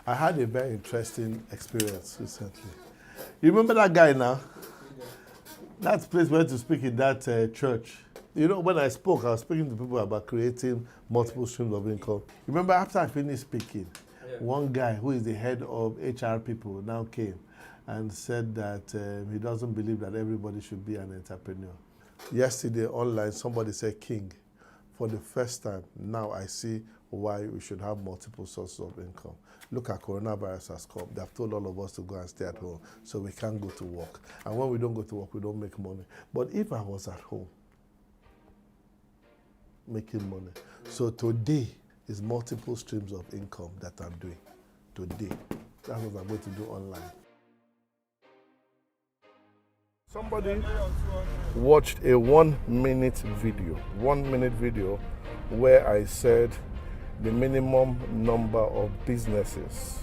I had a very interesting experience recently. You remember that guy now? That place went to speak in that church. You know, when I spoke, I was speaking to people about creating multiple streams of income. Remember, after I finished speaking, one guy who is the head of HR people now came and said that he doesn't believe that everybody should be an entrepreneur. Yesterday online, somebody said, King, for the first time, now I see why we should have multiple sources of income. Look at coronavirus has come. They have told all of us to go and stay at home, so we can't go to work. And when we don't go to work, we don't make money. But if I was at home, making money. So today is multiple streams of income that I'm doing. Today. That's what I'm going to do online. Somebody watched a 1 minute video where I said the minimum number of businesses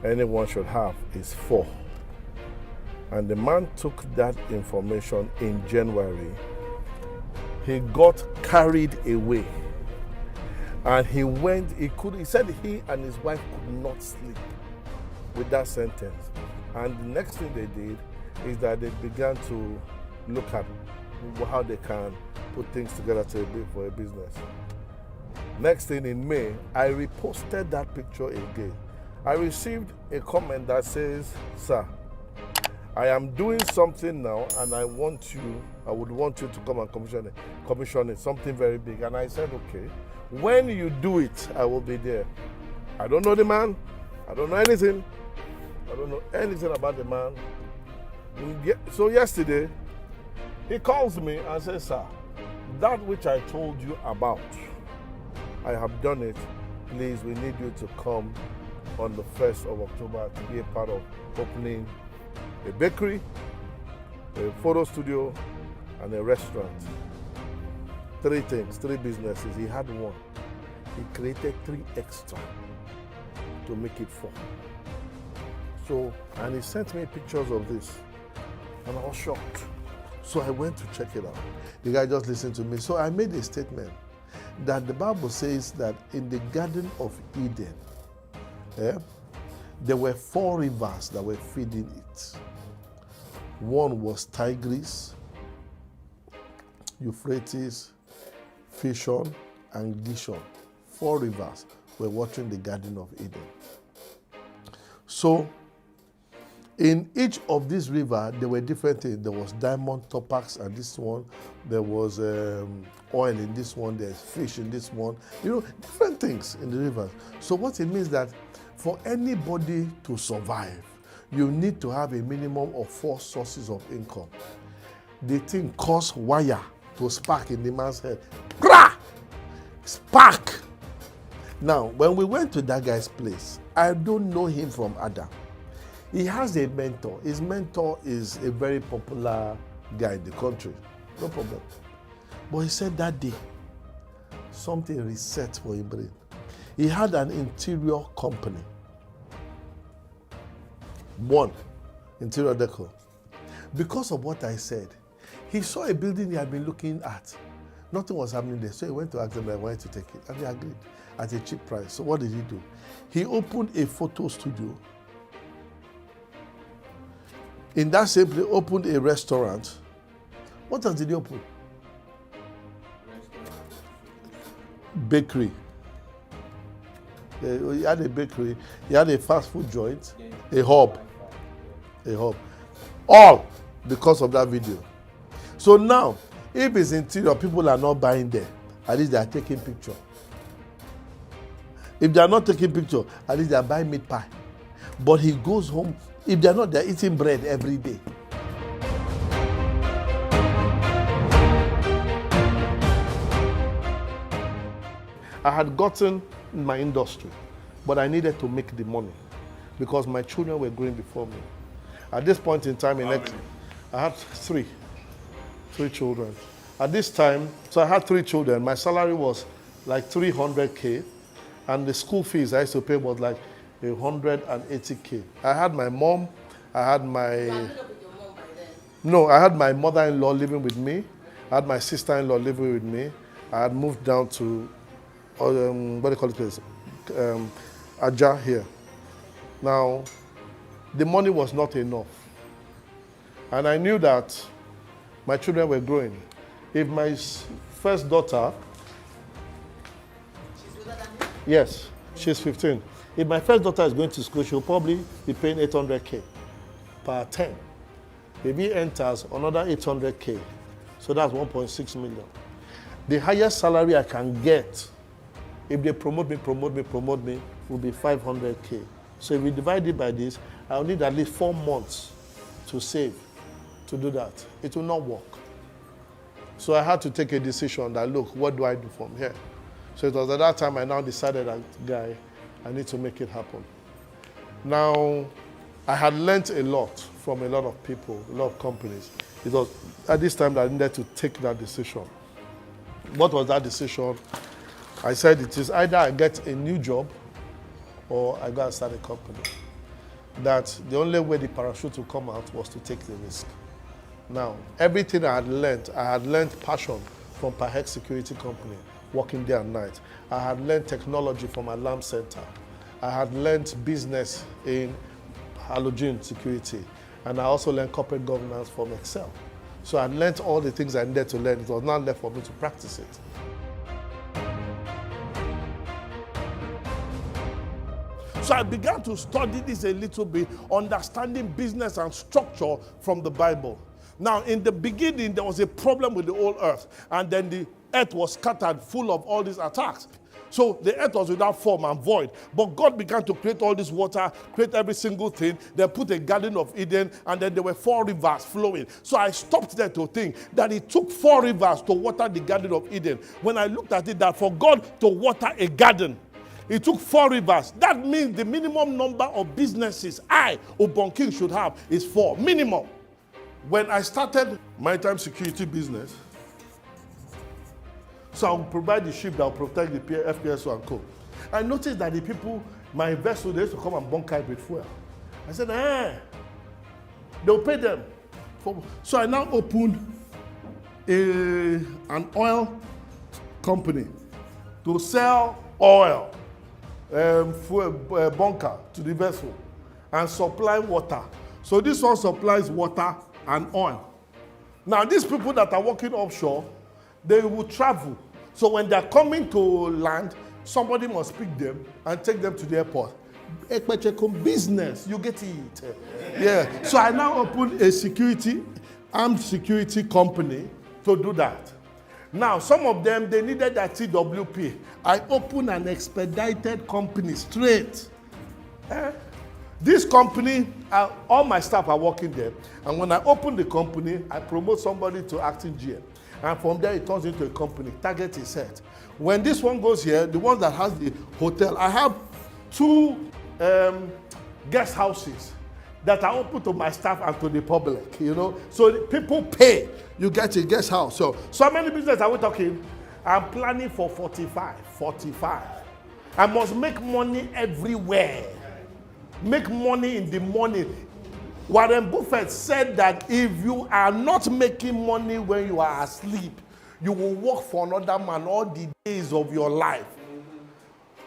anyone should have is 4. And the man took that information in January. He got carried away. And he said he and his wife could not sleep with that sentence. And the next thing they did is that they began to look at how they can put things together for a business. Next thing in May, I reposted that picture again. I received a comment that says, sir, I am doing something now and I would want you to come and commission it, something very big. And I said, okay, when you do it, I will be there. I don't know the man. I don't know anything. I don't know anything about the man. So yesterday, he calls me and says, sir, that which I told you about, I have done it. Please, we need you to come on the 1st of October to be a part of opening a bakery, a photo studio, and a restaurant. 3 things, 3 businesses. He had 1. He created 3 extra to make it 4. So, and he sent me pictures of this, and I was shocked. So I went to check it out. The guy just listened to me. So I made a statement that the Bible says that in the Garden of Eden, there were 4 rivers that were feeding it. One was Tigris, Euphrates, Fishon, and Gishon. 4 rivers were watering the Garden of Eden. So, in each of these rivers, there were different things. There was diamond, topaz, and this one. There was oil in this one. There's fish in this one. You know, different things in the rivers. So what it means that for anybody to survive, you need to have a minimum of 4 sources of income. The thing caused wire to spark in the man's head. Brah! Spark! Now, when we went to that guy's place, I don't know him from Adam. He has a mentor. His mentor is a very popular guy in the country. No problem. But he said that day, something reset for his brain. He had an interior company. 1, interior decor. Because of what I said, he saw a building he had been looking at. Nothing was happening there. So he went to ask them, I wanted to take it. And they agreed at a cheap price. So what did he do? He opened a photo studio. In that same place, opened a restaurant. What else did he open? Bakery. He had a bakery. He had a fast food joint. A hub. All because of that video. So now, if it's interior, people are not buying there. At least they are taking picture. If they are not taking picture, at least they are buying meat pie. But he goes home. If they're not, they're eating bread every day. I had gotten in my industry, but I needed to make the money because my children were growing before me. At this point in time, I had 3 children. At this time, so I had 3 children. My salary was like 300K, and the school fees I used to pay was like 180K. I had my mom, I had my... You had met up with your mom by then? No, I had my mother-in-law living with me. I had my sister-in-law living with me. I had moved down to, what do you call it place? Aja here. Now, the money was not enough. And I knew that my children were growing. If my first daughter, yes, she's 15. If my first daughter is going to school, she'll probably be paying 800K per 10. If he enters, another 800K. So that's 1.6 million. The highest salary I can get, if they promote me, will be 500K. So if we divide it by this, I'll need at least 4 months to save to do that. It will not work. So I had to take a decision that, look, what do I do from here? So it was at that time I now decided that, guy, I need to make it happen. Now, I had learned a lot from a lot of people, a lot of companies. It was at this time that I needed to take that decision. What was that decision? I said it is either I get a new job or I go and start a company. That the only way the parachute will come out was to take the risk. Now, everything I had learned passion from Pahex Security Company, working day and night. I had learned technology from Alarm Center. I had learned business in halogen security. And I also learned corporate governance from Excel. So I learned all the things I needed to learn. It was not left for me to practice it. So I began to study this a little bit, understanding business and structure from the Bible. Now, in the beginning, there was a problem with the whole earth, and then the earth was scattered full of all these attacks. So the earth was without form and void. But God began to create all this water, create every single thing. They put a Garden of Eden, and then there were 4 rivers flowing. So I stopped there to think that it took 4 rivers to water the Garden of Eden. When I looked at it, that for God to water a garden, it took 4 rivers. That means the minimum number of businesses Ubong King, should have is 4, minimum. When I started maritime security business, so I'll provide the ship that will protect the FPSO and co. I noticed that the people, my investors, they used to come and bunker it with fuel. I said, they'll pay them. So I now opened an oil company to sell oil, fuel, bunker to the vessel and supply water. So this one supplies water and oil. Now these people that are working offshore, they will travel. So when they're coming to land, somebody must pick them and take them to the airport. Business, you get it. Yeah. So I now opened a armed security company to do that. Now, some of them, they needed that TWP. I opened an expedited company straight. This company, all my staff are working there. And when I open the company, I promote somebody to acting GM. And from there, it turns into a company. Target is set. When this one goes here, the one that has the hotel, I have 2 guest houses that are open to my staff and to the public, you know. So people pay. You get a guest house. So how many businesses are we talking? I'm planning for 45. I must make money everywhere. Make money in the morning. Warren Buffett said that if you are not making money when you are asleep, you will work for another man all the days of your life.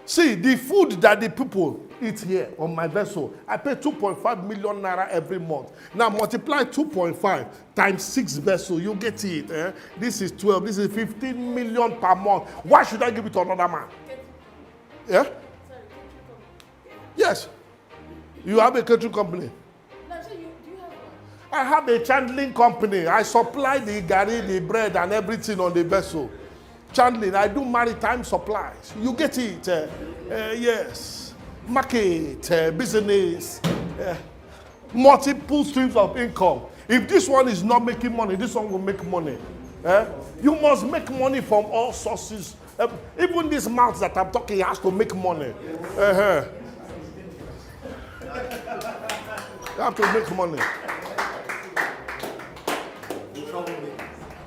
See, the food that the people eat here on my vessel, I pay 2.5 million naira every month. Now multiply 2.5 times 6 vessels, you get it. This is 12, this is 15 million per month. Why should I give it to another man? Yeah? Yes. You have a catering company. I have a chandling company. I supply the gari, the bread, and everything on the vessel. Chandling, I do maritime supplies. You get it? Yes. Market, business, multiple streams of income. If this one is not making money, this one will make money. You must make money from all sources. Even this mouth that I'm talking has to make money. You have to make money.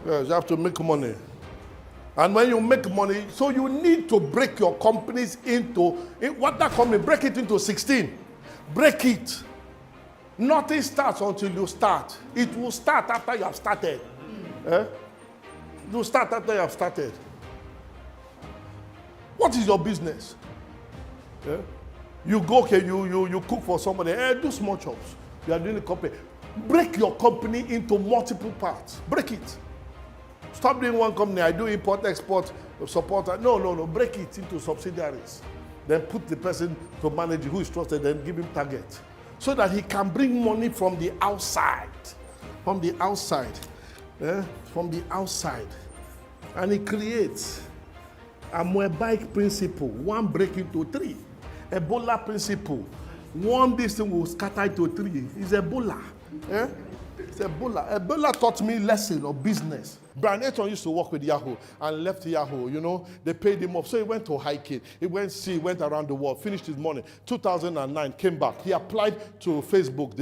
Yes, you have to make money. And when you make money, so you need to break your companies into, what that company, break it into 16. Break it. Nothing starts until you start. It will start after you have started. It will start after you have started. What is your business? You go, okay, you cook for somebody, do small chops. You are doing a company. Break your company into multiple parts. Break it. Stop doing one company. I do import, export, support. No. Break it into subsidiaries. Then put the person to manage who is trusted, then give him target. So that he can bring money from the outside. From the outside. From the outside. And he creates a Moabite principle. One break into three. Ebola principle. One this thing will scatter into three. It's Ebola. It's Ebola. Ebola taught me lesson of business. Brian Eton used to work with Yahoo and left Yahoo, they paid him off. So he went to hiking. He went around the world, finished his money. 2009, came back. He applied to Facebook.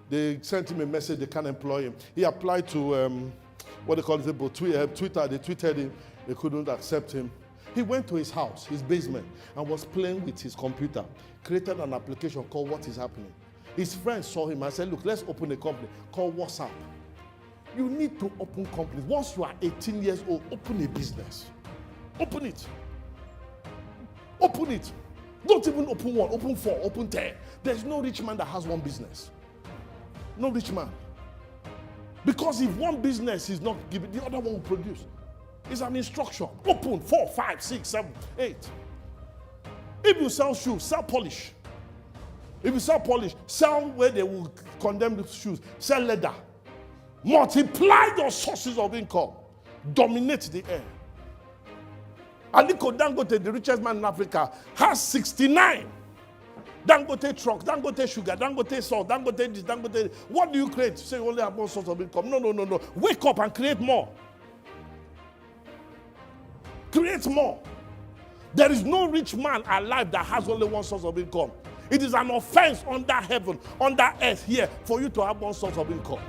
They sent him a message, they can't employ him. He applied to, Twitter. They tweeted him. They couldn't accept him. He went to his house, his basement, and was playing with his computer. Created an application called What Is Happening. His friends saw him and said, look, let's open a company called WhatsApp. You need to open companies. Once you are 18 years old, open a business. Open it. Open it. Don't even open one, open 4, open 10. There's no rich man that has one business. No rich man. Because if one business is not given, the other one will produce. It's an instruction. Open 4, 5, 6, 7, 8. If you sell shoes, sell polish. If you sell polish, sell where they will condemn the shoes. Sell leather. Multiply your sources of income. Dominate the air. Aliko Dangote, the richest man in Africa, has 69. Dangote trucks, Dangote sugar, Dangote salt, Dangote this, Dangote this. What do you create? Say you only have one source of income. No. Wake up and create more. Create more. There is no rich man alive that has only one source of income. It is an offense under heaven, under earth here, for you to have one source of income.